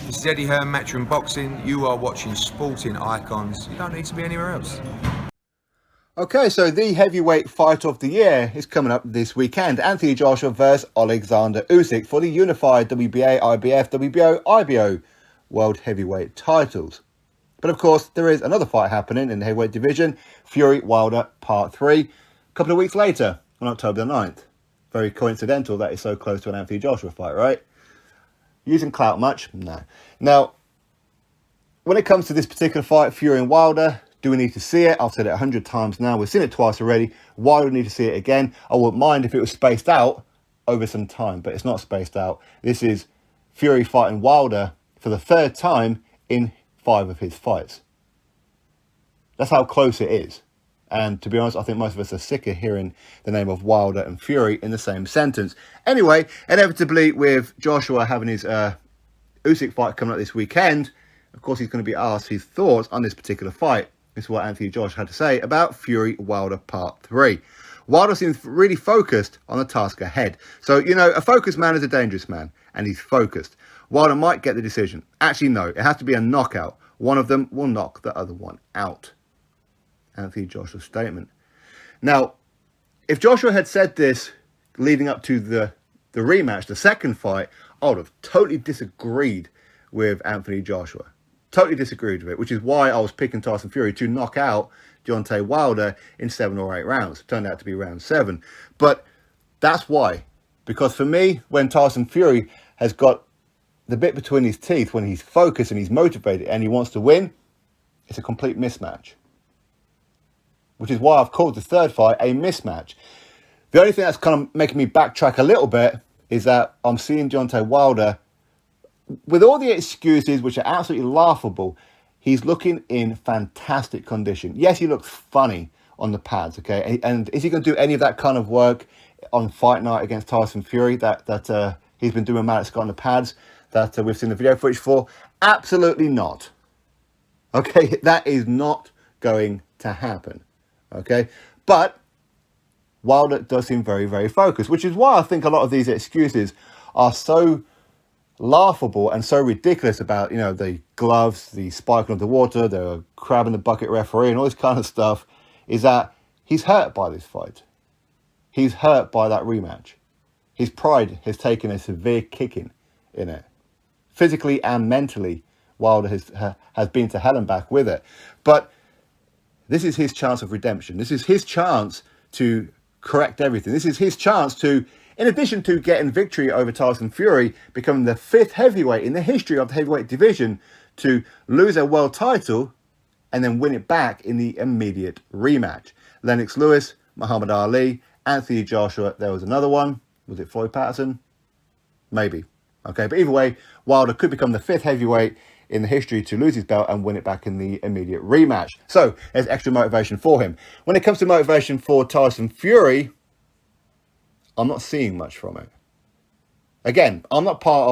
This is Eddie Hearn, Matchroom Boxing. You are watching Sporting Icons. You don't need to be anywhere else. Okay, so the heavyweight fight of the year is coming up this weekend. Anthony Joshua versus Alexander Usyk for the unified WBA, IBF, WBO, IBO World Heavyweight titles. But of course, there is another fight happening in the heavyweight division, Fury Wilder Part 3, a couple of weeks later on October the 9th. Very coincidental that it's so close to an Anthony Joshua fight, right? Using clout much? No. Now, when it comes to this particular fight, Fury and Wilder, do we need to see it? I've said it 100 times now. We've seen it twice already. Why do we need to see it again? I wouldn't mind if it was spaced out over some time, but it's not spaced out. This is Fury fighting Wilder for the third time in 5 of his fights. That's how close it is. And to be honest, I think most of us are sick of hearing the name of Wilder and Fury in the same sentence. Anyway, inevitably with Joshua having his Usyk fight coming up this weekend, of course he's going to be asked his thoughts on this particular fight. This is what Anthony Joshua had to say about Fury Wilder Part 3. Wilder seems really focused on the task ahead. So, you know, a focused man is a dangerous man, and he's focused. Wilder might get the decision. Actually, no, it has to be a knockout. One of them will knock the other one out. Anthony Joshua's statement. Now, if Joshua had said this leading up to the rematch, the second fight, I would have totally disagreed with Anthony Joshua. Totally disagreed with it, which is why I was picking Tyson Fury to knock out Deontay Wilder in 7 or 8 rounds. It turned out to be round 7. But that's why. Because for me, when Tyson Fury has got the bit between his teeth, when he's focused and he's motivated and he wants to win, it's a complete mismatch. Which is why I've called the third fight a mismatch. The only thing that's kind of making me backtrack a little bit is that I'm seeing Deontay Wilder, with all the excuses, which are absolutely laughable, he's looking in fantastic condition. Yes, he looks funny on the pads, okay? And is he going to do any of that kind of work on fight night against Tyson Fury that he's been doing Maddox Scott on the pads that we've seen the video footage for? Absolutely not. Okay, that is not going to happen, okay? But Wilder does seem very, very focused, which is why I think a lot of these excuses are so laughable and so ridiculous about, you know, the gloves, the spiking of the water, the crab in the bucket referee and all this kind of stuff, is that he's hurt by this fight. He's hurt by that rematch. His pride has taken a severe kicking in it. Physically and mentally, Wilder has been to hell and back with it. But this is his chance of redemption. This is his chance to correct everything. This is his chance to, in addition to getting victory over Tyson Fury, becoming the 5th heavyweight in the history of the heavyweight division to lose a world title and then win it back in the immediate rematch. Lennox Lewis, Muhammad Ali, Anthony Joshua, there was another one. Was it Floyd Patterson? Maybe. Okay, but either way, Wilder could become the 5th heavyweight in the history to lose his belt and win it back in the immediate rematch. So there's extra motivation for him. When it comes to motivation for Tyson Fury, I'm not seeing much from it. Again, I'm not part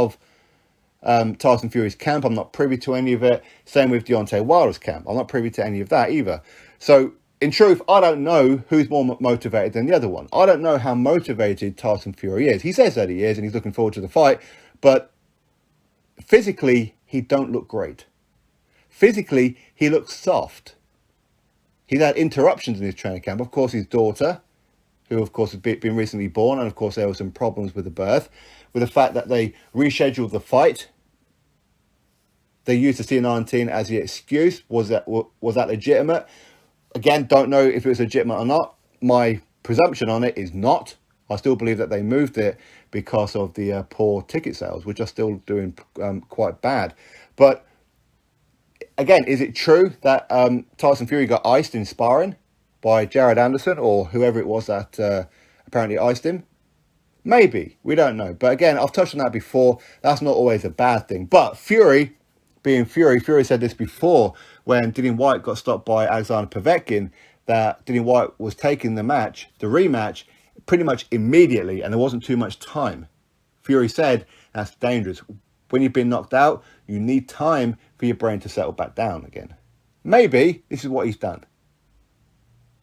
of Tyson Fury's camp. I'm not privy to any of it. Same with Deontay Wilder's camp. I'm not privy to any of that either. So in truth, I don't know who's more motivated than the other one. I don't know how motivated Tyson Fury is. He says that he is and he's looking forward to the fight, but physically, he don't look great. Physically, he looks soft. He's had interruptions in his training camp. Of course, his daughter, who of course has been recently born, and of course there were some problems with the birth, with the fact that they rescheduled the fight. They used the C-19 as the excuse. Was that legitimate? Again, don't know if it was legitimate or not. My presumption on it is not. I still believe that they moved it because of the poor ticket sales, which are still doing quite bad. But again, is it true that Tyson Fury got iced in sparring by Jared Anderson or whoever it was that apparently iced him? Maybe. We don't know. But again, I've touched on that before. That's not always a bad thing. But Fury, being Fury said this before when Dillian Whyte got stopped by Alexander Povetkin, that Dillian Whyte was taking the rematch, pretty much immediately, and there wasn't too much time. Fury said, that's dangerous. When you've been knocked out, you need time for your brain to settle back down again. Maybe this is what he's done.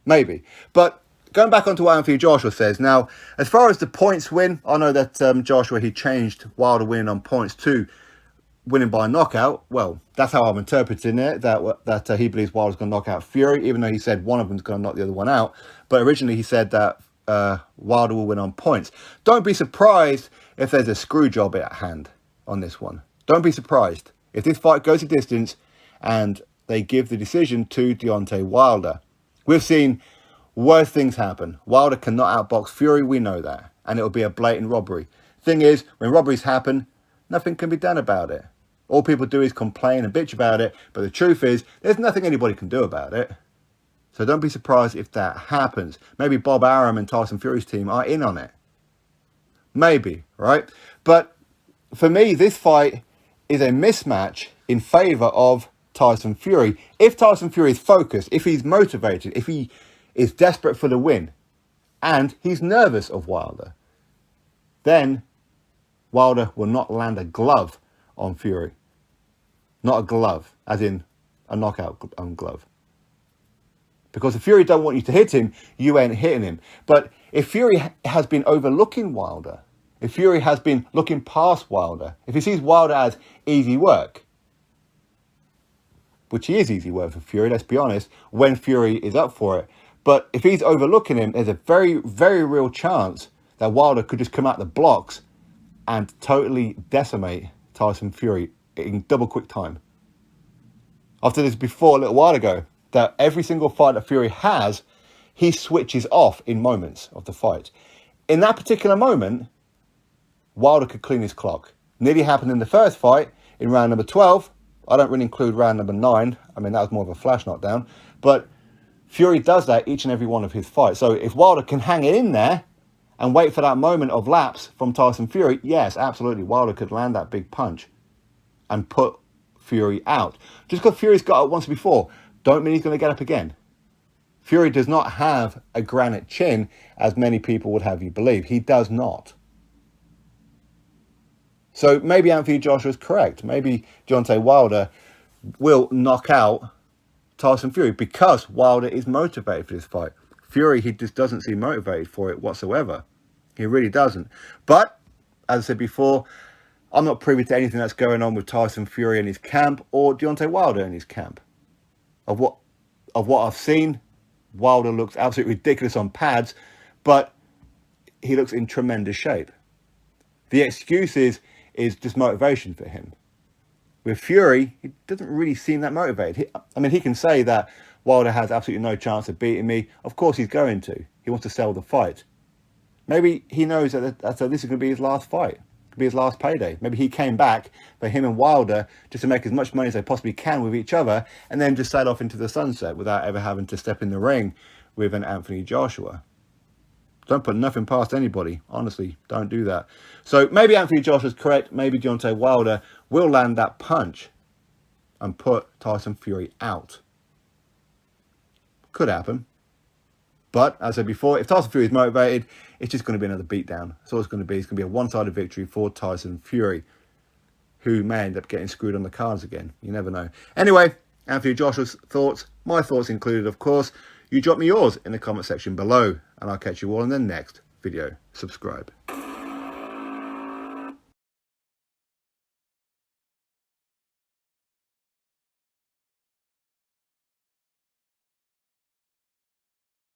Maybe. But going back onto what Anthony Joshua says, now, as far as the points win, I know that Joshua, he changed Wilder winning on points to winning by knockout, well, that's how I'm interpreting it, that he believes Wilder's going to knock out Fury, even though he said one of them's going to knock the other one out. But originally he said that Wilder will win on points. Don't be surprised if there's a screw job at hand on this one. Don't be surprised if this fight goes a distance and they give the decision to Deontay Wilder. We've seen worse things happen. Wilder cannot outbox Fury, we know that. And it'll be a blatant robbery. Thing is, when robberies happen, nothing can be done about it. All people do is complain and bitch about it. But the truth is, there's nothing anybody can do about it. So don't be surprised if that happens. Maybe Bob Arum and Tyson Fury's team are in on it. Maybe, right? But for me, this fight is a mismatch in favour of Tyson Fury. If Tyson Fury is focused, if he's motivated, if he is desperate for the win, and he's nervous of Wilder, then Wilder will not land a glove on Fury. Not a glove, as in a knockout glove. Because if Fury don't want you to hit him, you ain't hitting him. But if Fury has been overlooking Wilder, if Fury has been looking past Wilder, if he sees Wilder as easy work, which he is easy work for Fury, let's be honest, when Fury is up for it. But if he's overlooking him, there's a very, very real chance that Wilder could just come out the blocks and totally decimate Tyson Fury in double quick time. I've said this before a little while ago, that every single fight that Fury has, he switches off in moments of the fight. In that particular moment, Wilder could clean his clock. Nearly happened in the first fight, in round number 12. I don't really include round number 9. I mean, that was more of a flash knockdown. But Fury does that each and every one of his fights. So if Wilder can hang it in there and wait for that moment of lapse from Tyson Fury, yes, absolutely, Wilder could land that big punch and put Fury out. Just because Fury's got up once before, don't mean he's going to get up again. Fury does not have a granite chin, as many people would have you believe. He does not. So maybe Anthony Joshua is correct. Maybe Deontay Wilder will knock out Tyson Fury because Wilder is motivated for this fight. Fury, he just doesn't seem motivated for it whatsoever. He really doesn't. But, as I said before, I'm not privy to anything that's going on with Tyson Fury in his camp or Deontay Wilder in his camp. Of what I've seen, Wilder looks absolutely ridiculous on pads, but he looks in tremendous shape. The excuse is just motivation for him. With Fury, he doesn't really seem that motivated. He can say that Wilder has absolutely no chance of beating me. Of course he's going to. He wants to sell the fight. Maybe he knows that this is going to be his last fight. It could be his last payday. Maybe he came back for him and Wilder just to make as much money as they possibly can with each other and then just sail off into the sunset without ever having to step in the ring with an Anthony Joshua. Don't put nothing past anybody. Honestly, don't do that. So maybe Anthony Joshua's correct. Maybe Deontay Wilder will land that punch and put Tyson Fury out. Could happen. But, as I said before, if Tyson Fury is motivated, it's just going to be another beatdown. That's all it's going to be. It's going to be a one-sided victory for Tyson Fury, who may end up getting screwed on the cards again. You never know. Anyway, Anthony Joshua's thoughts, my thoughts included, of course. You drop me yours in the comment section below, and I'll catch you all in the next video. Subscribe.